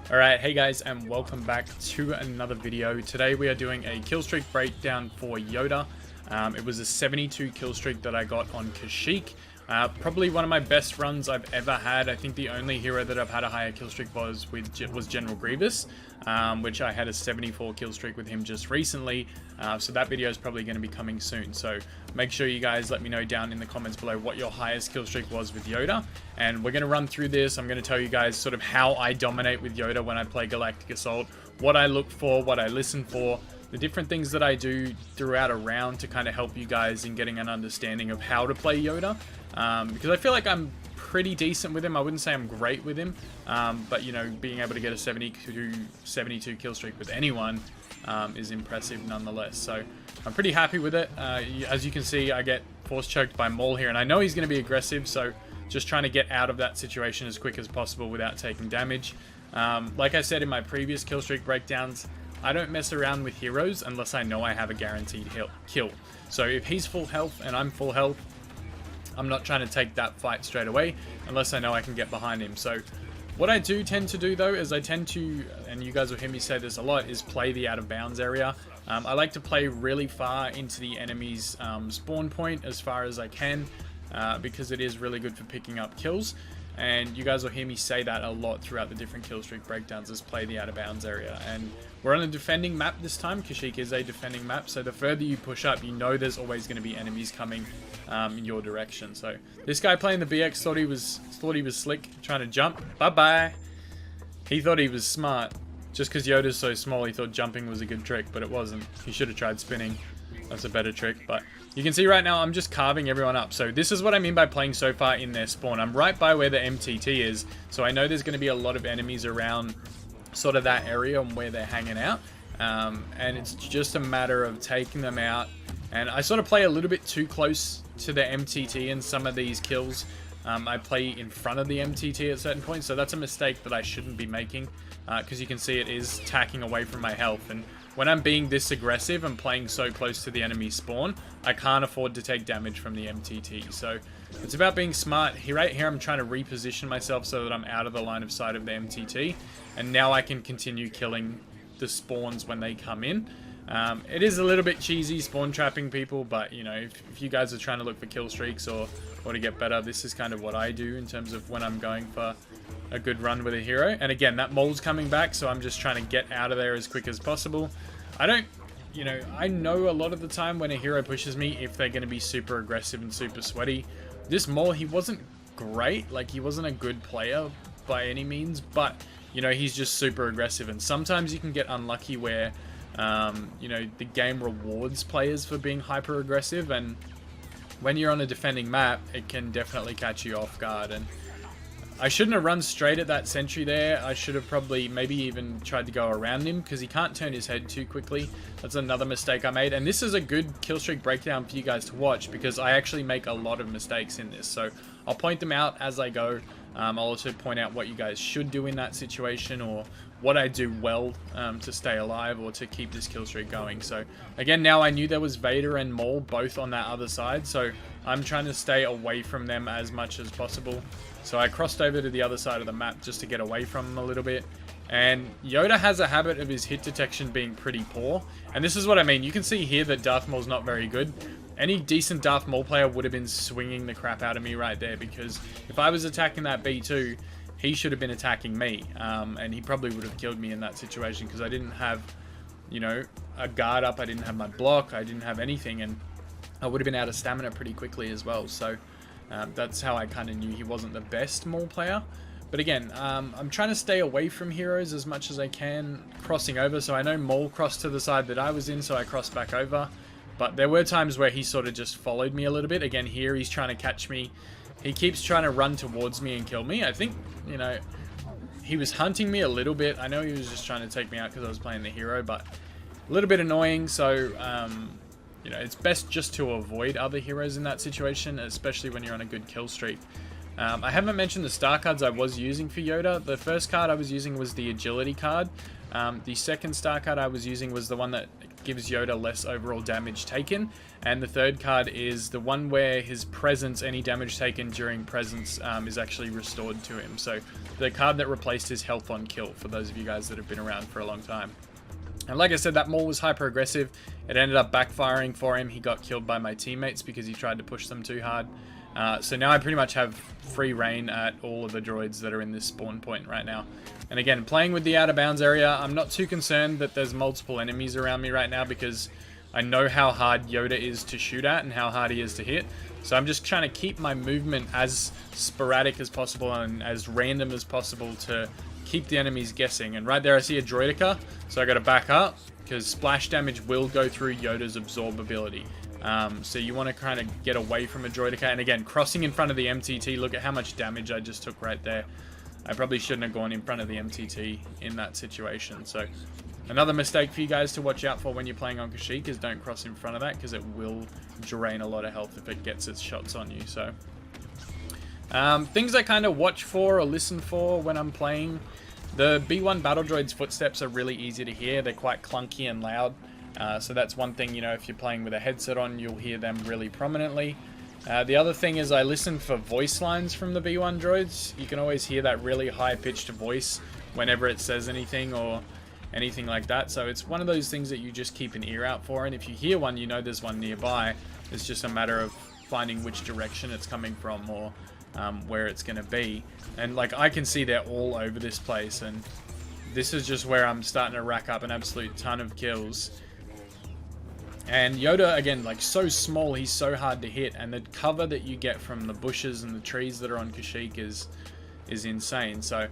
Alright, hey guys, and welcome back to another video. Today we are doing a kill streak breakdown for Yoda. It was a 72 kill streak that I got on Kashyyyk. Probably one of my best runs I've ever had. I think the only hero that I've had a higher kill streak was General Grievous, which I had a 74 kill streak with him just recently. So that video is probably going to be coming soon. So make sure you guys let me know down in the comments below what your highest kill streak was with Yoda. And we're going to run through this. I'm going to tell you guys sort of how I dominate with Yoda when I play Galactic Assault, what I look for, what I listen for, the different things that I do throughout a round to kind of help you guys in getting an understanding of how to play Yoda. Because I feel like I'm pretty decent with him. I wouldn't say I'm great with him, but you know, being able to get a 72 kill streak with anyone is impressive nonetheless. So I'm pretty happy with it. As you can see, I get force choked by Maul here, and I know he's going to be aggressive, so just trying to get out of that situation as quick as possible without taking damage. Like I said in my previous kill streak breakdowns, I don't mess around with heroes unless I know I have a guaranteed kill. So if he's full health and I'm full health, I'm not trying to take that fight straight away unless I know I can get behind him. So what I do tend to do though is I tend to, and you guys will hear me say this a lot, is play the out of bounds area. I like to play really far into the enemy's spawn point as far as I can, because it is really good for picking up kills. And you guys will hear me say that a lot throughout the different kill streak breakdowns, is play the out of bounds area. And we're on a defending map this time. Kashyyyk is a defending map, so the further you push up, you know there's always going to be enemies coming in your direction. So this guy playing the BX thought he was slick, trying to jump. Bye-bye. He thought he was smart. Just because Yoda's so small, he thought jumping was a good trick, but it wasn't. He should have tried spinning. That's a better trick. But you can see right now I'm just carving everyone up. So this is what I mean by playing so far in their spawn. I'm right by where the MTT is, so I know there's going to be a lot of enemies around sort of that area and where they're hanging out. And it's just a matter of taking them out. And I sort of play a little bit too close to the MTT in some of these kills. I play in front of the MTT at certain points, so that's a mistake that I shouldn't be making, because you can see it is tacking away from my health. And when I'm being this aggressive and playing so close to the enemy spawn, I can't afford to take damage from the MTT. So it's about being smart. Right here I'm trying to reposition myself so that I'm out of the line of sight of the MTT, and now I can continue killing the spawns when they come in. It is a little bit cheesy spawn trapping people, but you know, if you guys are trying to look for kill streaks or to get better, this is kind of what I do in terms of when I'm going for a good run with a hero. And again, that Maul's coming back, so I'm just trying to get out of there as quick as possible. I know a lot of the time when a hero pushes me, if they're going to be super aggressive and super sweaty. This Maul, he wasn't great, like he wasn't a good player by any means, but you know, he's just super aggressive, and sometimes you can get unlucky where you know, the game rewards players for being hyper aggressive, and when you're on a defending map, it can definitely catch you off guard. And I shouldn't have run straight at that sentry there. I should have probably maybe even tried to go around him, because he can't turn his head too quickly. That's another mistake I made, and this is a good kill streak breakdown for you guys to watch, because I actually make a lot of mistakes in this. So I'll point them out as I go. I'll also point out what you guys should do in that situation, or what I do well to stay alive or to keep this kill streak going. So again, now I knew there was Vader and Maul both on that other side, so I'm trying to stay away from them as much as possible. So I crossed over to the other side of the map just to get away from them a little bit. And Yoda has a habit of his hit detection being pretty poor, and this is what I mean. You can see here that Darth Maul's not very good. Any decent Darth Maul player would have been swinging the crap out of me right there, because if I was attacking that B2, he should have been attacking me, and he probably would have killed me in that situation, because I didn't have, you know, a guard up, I didn't have my block, I didn't have anything, and I would have been out of stamina pretty quickly as well. So that's how I kind of knew he wasn't the best Maul player. But again, I'm trying to stay away from heroes as much as I can, crossing over. So I know Maul crossed to the side that I was in, so I crossed back over. But there were times where he sort of just followed me a little bit. Again, here he's trying to catch me. He keeps trying to run towards me and kill me. I think, you know, he was hunting me a little bit. I know he was just trying to take me out because I was playing the hero, but a little bit annoying. So, you know, it's best just to avoid other heroes in that situation, especially when you're on a good kill streak. I haven't mentioned the star cards I was using for Yoda. The first card I was using was the agility card. The second star card I was using was the one that gives Yoda less overall damage taken, and the third card is the one where his presence, any damage taken during presence, is actually restored to him. So the card that replaced his health on kill, for those of you guys that have been around for a long time. And like I said, that Maul was hyper aggressive. It ended up backfiring for him. He got killed by my teammates because he tried to push them too hard. So now I pretty much have free reign at all of the droids that are in this spawn point right now. And again, playing with the out of bounds area, I'm not too concerned that there's multiple enemies around me right now because I know how hard Yoda is to shoot at and how hard he is to hit. So I'm just trying to keep my movement as sporadic as possible and as random as possible to keep the enemies guessing. And right there I see a droidica, so I got to back up because splash damage will go through Yoda's absorb ability. So you want to kind of get away from a droidica. And again, crossing in front of the MTT, look at how much damage I just took right there. I probably shouldn't have gone in front of the MTT in that situation. So another mistake for you guys to watch out for when you're playing on Kashyyyk is don't cross in front of that because it will drain a lot of health if it gets its shots on you. So things I kind of watch for or listen for when I'm playing. The B1 battle droid's footsteps are really easy to hear. They're quite clunky and loud. So that's one thing, you know, if you're playing with a headset on, you'll hear them really prominently. The other thing is I listen for voice lines from the B1 droids. You can always hear that really high-pitched voice whenever it says anything or anything like that. So it's one of those things that you just keep an ear out for. And if you hear one, you know there's one nearby. It's just a matter of finding which direction it's coming from or where it's going to be. And like I can see they're all over this place. And this is just where I'm starting to rack up an absolute ton of kills. And Yoda, again, like so small, he's so hard to hit, and the cover that you get from the bushes and the trees that are on Kashyyyk is insane. So,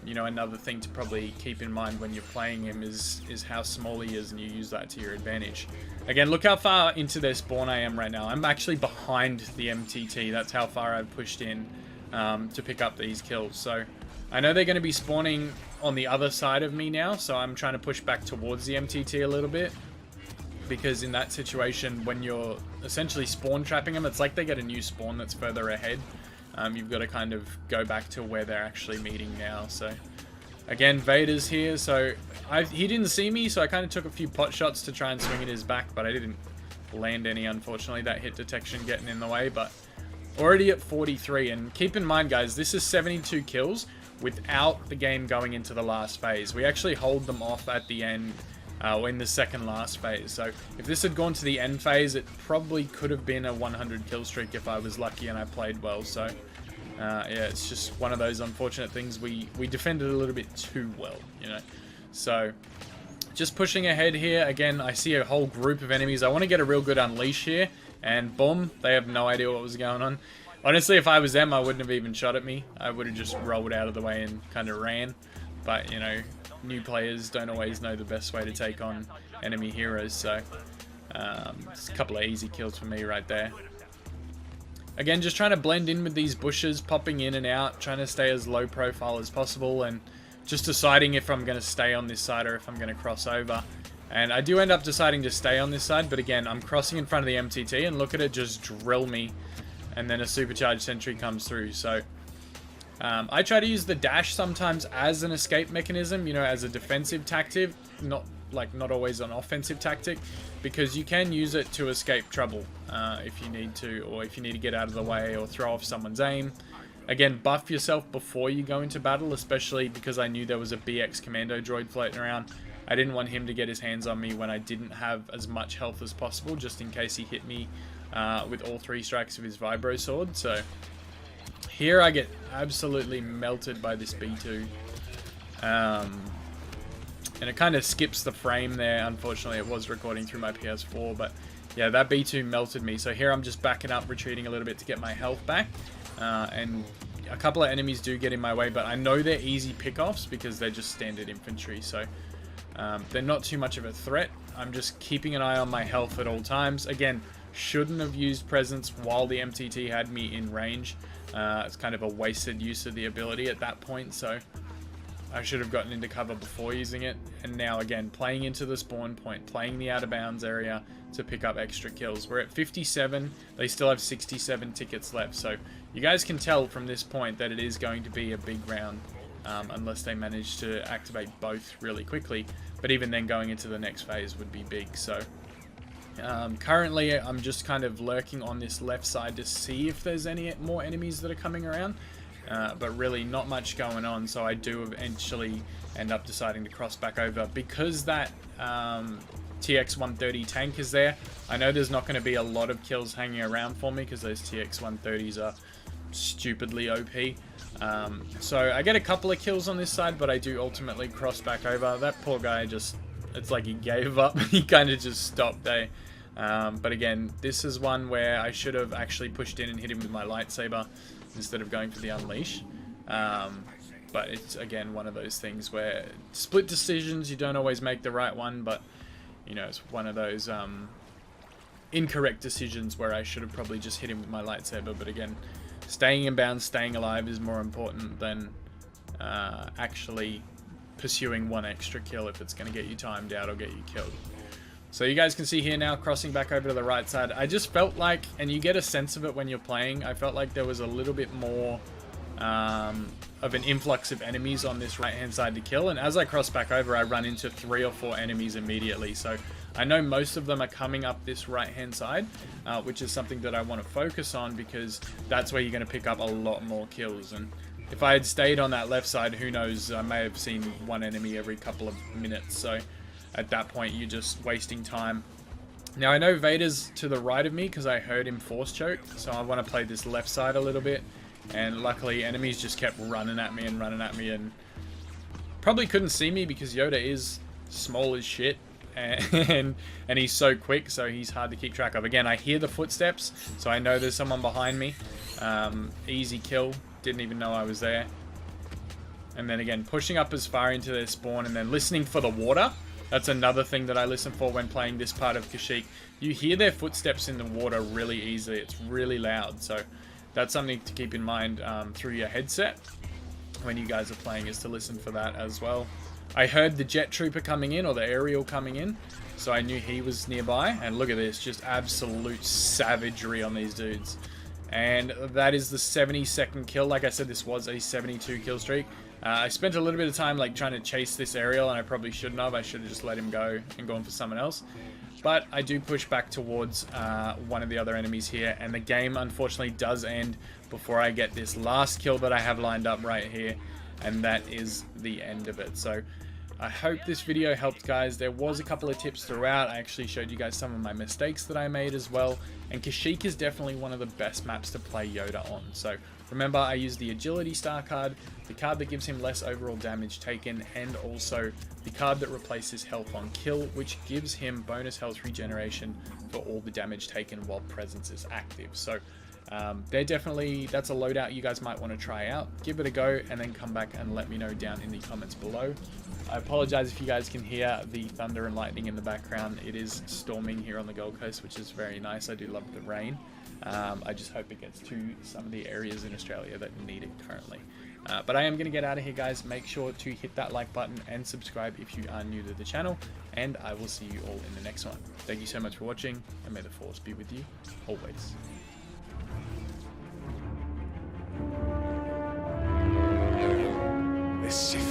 you know, another thing to probably keep in mind when you're playing him is how small he is, and you use that to your advantage. Again, look how far into their spawn I am right now. I'm actually behind the MTT. That's how far I've pushed in to pick up these kills. So I know they're going to be spawning on the other side of me now, so I'm trying to push back towards the MTT a little bit. Because in that situation, when you're essentially spawn trapping them, it's like they get a new spawn that's further ahead. You've got to kind of go back to where they're actually meeting now. So again, Vader's here. So he didn't see me, so I kind of took a few pot shots to try and swing at his back, but I didn't land any, unfortunately. That hit detection getting in the way, but already at 43. And keep in mind, guys, this is 72 kills without the game going into the last phase. We actually hold them off at the end. In the second last phase. So if this had gone to the end phase, it probably could have been a 100 kill streak if I was lucky and I played well. So yeah, it's just one of those unfortunate things. We defended a little bit too well, you know. So just pushing ahead here. Again, I see a whole group of enemies. I want to get a real good unleash here, and boom, they have no idea what was going on. Honestly, if I was them, I wouldn't have even shot at me. I would have just rolled out of the way and kind of ran. But, you know, new players don't always know the best way to take on enemy heroes, so it's a couple of easy kills for me right there. Again, just trying to blend in with these bushes, popping in and out, trying to stay as low profile as possible, and just deciding if I'm going to stay on this side or if I'm going to cross over. And I do end up deciding to stay on this side, but again, I'm crossing in front of the MTT, and look at it just drill me, and then a supercharged sentry comes through. So I try to use the dash sometimes as an escape mechanism, you know, as a defensive tactic, not always an offensive tactic, because you can use it to escape trouble if you need to, or if you need to get out of the way or throw off someone's aim. Again, buff yourself before you go into battle, especially because I knew there was a BX commando droid floating around. I didn't want him to get his hands on me when I didn't have as much health as possible, just in case he hit me with all 3 strikes of his vibro sword. So here I get absolutely melted by this B2. And it kind of skips the frame there. Unfortunately, it was recording through my PS4, but yeah, that B2 melted me. So here I'm just backing up, retreating a little bit to get my health back. And a couple of enemies do get in my way, but I know they're easy pickoffs because they're just standard infantry. So they're not too much of a threat. I'm just keeping an eye on my health at all times. Again, shouldn't have used presence while the MTT had me in range. It's kind of a wasted use of the ability at that point, so I should have gotten into cover before using it. And now again, playing into the spawn point, playing the out of bounds area to pick up extra kills. We're at 57, they still have 67 tickets left, so you guys can tell from this point that it is going to be a big round. unless they manage to activate both really quickly. But even then, going into the next phase would be big. So currently I'm just kind of lurking on this left side to see if there's any more enemies that are coming around, but really not much going on. So I do eventually end up deciding to cross back over because that TX-130 tank is there. I know there's not going to be a lot of kills hanging around for me because those TX-130s are stupidly OP. So I get a couple of kills on this side, but I do ultimately cross back over. That poor guy just, it's like he gave up. He kind of just stopped, eh? But again, this is one where I should have actually pushed in and hit him with my lightsaber instead of going for the unleash. But it's, again, one of those things where split decisions, you don't always make the right one, but, you know, it's one of those incorrect decisions where I should have probably just hit him with my lightsaber. But again, staying in bounds, staying alive is more important than actually pursuing one extra kill if it's going to get you timed out or get you killed. So you guys can see here now, crossing back over to the right side. I just felt like, and you get a sense of it when you're playing, I felt like there was a little bit more of an influx of enemies on this right hand side to kill, and as I cross back over I run into 3 or 4 enemies immediately. So I know most of them are coming up this right hand side, which is something that I want to focus on because that's where you're going to pick up a lot more kills. And if I had stayed on that left side, who knows, I may have seen one enemy every couple of minutes. So at that point you're just wasting time. Now I know Vader's to the right of me because I heard him force choke, so I want to play this left side a little bit. And luckily enemies just kept running at me and probably couldn't see me because Yoda is small as shit and he's so quick, so he's hard to keep track of. Again, I hear the footsteps, so I know there's someone behind me. Easy kill, didn't even know I was there. And then again, pushing up as far into their spawn and then listening for the water. That's another thing that I listen for when playing this part of Kashyyyk. You hear their footsteps in the water really easily. It's really loud, so that's something to keep in mind through your headset when you guys are playing, is to listen for that as well. I heard the jet trooper coming in, or the aerial coming in, so I knew he was nearby. And look at this, just absolute savagery on these dudes. And that is the 72nd kill. Like I said, this was a 72 kill streak. I spent a little bit of time like trying to chase this aerial, and I probably shouldn't have. I should have just let him go and gone for someone else. But I do push back towards one of the other enemies here, and the game unfortunately does end before I get this last kill that I have lined up right here, and that is the end of it. So I hope this video helped, guys. There was a couple of tips throughout. I actually showed you guys some of my mistakes that I made as well, and Kashyyyk is definitely one of the best maps to play Yoda on. So remember, I use the agility star card, the card that gives him less overall damage taken, and also the card that replaces health on kill, which gives him bonus health regeneration for all the damage taken while presence is active. So that's a loadout you guys might want to try out. Give it a go and then come back and let me know down in the comments below. I apologize if you guys can hear the thunder and lightning in the background. It is storming here on the Gold Coast, which is very nice. I do love the rain. I just hope it gets to some of the areas in Australia that need it currently. But I am going to get out of here, guys. Make sure to hit that like button and subscribe if you are new to the channel, and I will see you all in the next one. Thank you so much for watching, and may the Force be with you always. The Sith